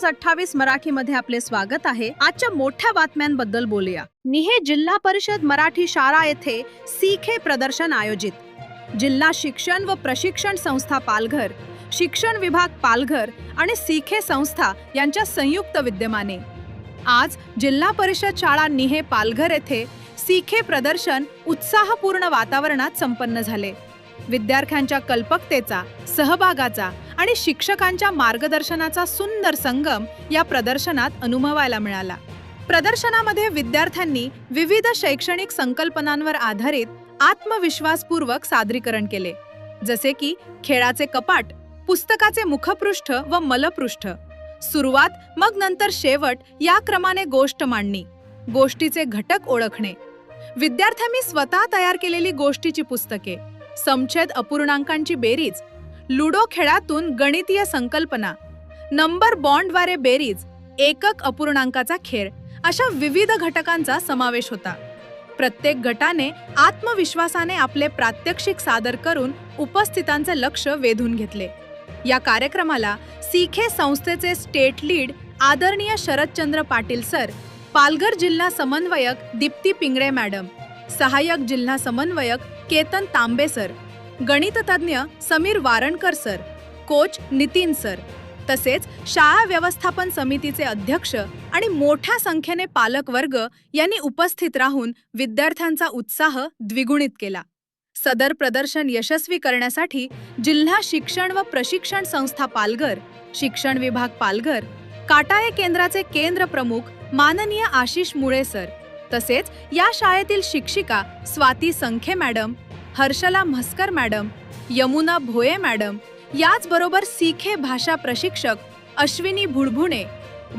News 28 मराठीमध्ये आपले स्वागत आहे। आजच्या मोठ्या बातम्यांबद्दल बोलूया। निहे जिल्हा परिषद मराठी शाळा येथे सीखे प्रदर्शन आयोजित। जिल्हा शिक्षण व प्रशिक्षण संस्था पालघर, शिक्षण विभाग पालघर आणि सीखे संस्था यांच्या संयुक्त विद्यमाने आज जिल्हा परिषद शाळा निहे पालघर येथे सीखे प्रदर्शन उत्साहपूर्ण वातावरणात संपन्न झाले। विद्यार्थ्यांच्या कल्पकतेचा, सहभागाचा आणि शिक्षकांच्या मार्गदर्शनाचा सुंदर संगम या प्रदर्शनात अनुभवायला मिळाला। प्रदर्शनामध्ये विद्यार्थ्यांनी विविध शैक्षणिक संकल्पनांवर आधारित आत्मविश्वासपूर्वक सादरीकरण केले, जसे की खेळाचे कपाट, पुस्तकाचे मुखपृष्ठ व मलपृष्ठ, सुरुवात मग नंतर शेवट या क्रमाने गोष्ट मांडणी, गोष्टीचे घटक ओळखणे, विद्यार्थ्यांनी स्वतः तयार केलेली गोष्टीची पुस्तके, समछेद अपूर्णांकांची बेरीज, लुडो खेळातून गणितीय संकल्पना, नंबर बॉन्डद्वारे बेरीज, एकक अपूर्णांकाचा खेळ अशा विविध घटकांचा समावेश होता। प्रत्येक गटाने आत्मविश्वासाने आपले प्रात्यक्षिक सादर करून उपस्थितांचे लक्ष वेधून घेतले। या कार्यक्रमाला सीखे संस्थेचे स्टेट लीड आदरणीय शरदचंद्र पाटील सर, पालघर जिल्हा समन्वयक दीप्ती पिंगळे मॅडम, सहाय्यक जिल्हा समन्वयक केतन तांबे सर, गणिततज्ञ Sameer Waranakar sir, coach Nitin sir, तसेच शाळा व्यवस्थापन समितीचे अध्यक्ष आणि मोठ्या संख्येने पालक वर्ग यांनी उपस्थित राहून विद्यार्थ्यांचा उत्साह द्विगुणित केला। सदर प्रदर्शन यशस्वी करण्यासाठी जिल्हा शिक्षण व प्रशिक्षण संस्था पालघर, शिक्षण विभाग पालघर, काटाळे केंद्राचे केंद्र प्रमुख माननीय आशिष मुळे सर, तसेच या शाळेतील शिक्षिका Swati Sankhe madam, Harshala Mhaskar madam, Yamuna Bhoye madam, याचबरोबर सीखे भाषा प्रशिक्षक अश्विनी भुडभुणे,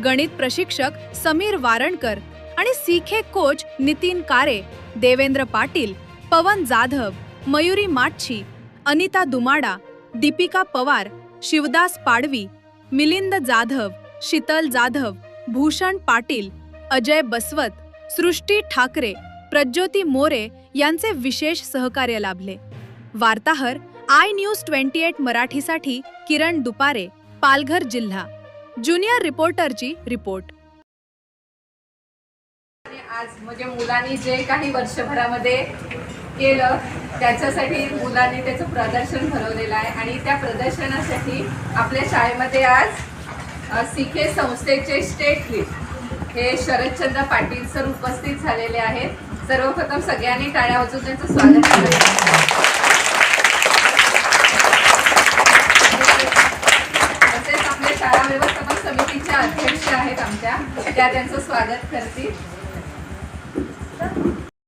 गणित प्रशिक्षक समीर वारणकर आणि सीखे कोच नितीन कारे, देवेंद्र पाटील, पवन जाधव, मयुरी माटछी, अनिता दुमाडा, दीपिका पवार, शिवदास पाडवी, मिलिंद जाधव, शीतल जाधव, भूषण पाटील, अजय बसवत, सृष्टी ठाकरे, प्रज्योती मोरे यांचे विशेष सहकार्य लाभले। वार्ताहर iNews 28 मराठीसाठी किरण दुपारे, पालघर जिल्हा। ज्युनियर रिपोर्टरची रिपोर्ट। आज म्हणजे मुलांनी जे काही वर्षभरामध्ये केलं त्याच्यासाठी मुलांनी त्याचं प्रदर्शन भरवलेलं आहे आणि त्या प्रदर्शनासाठी आपल्या शाळेमध्ये आज सीखे संस्थेचे स्टेट लीड हे शरदचंद्र पाटील सर उपस्थित झालेले आहेत। सर्वप्रथम सगळ्यांनी टाळ्या वाजवून त्यांचं स्वागत करूया। तसेच आपल्या शाळा व्यवस्थापन समितीच्या अध्यक्ष आहेत आमच्या, त्या त्यांचं स्वागत करतील।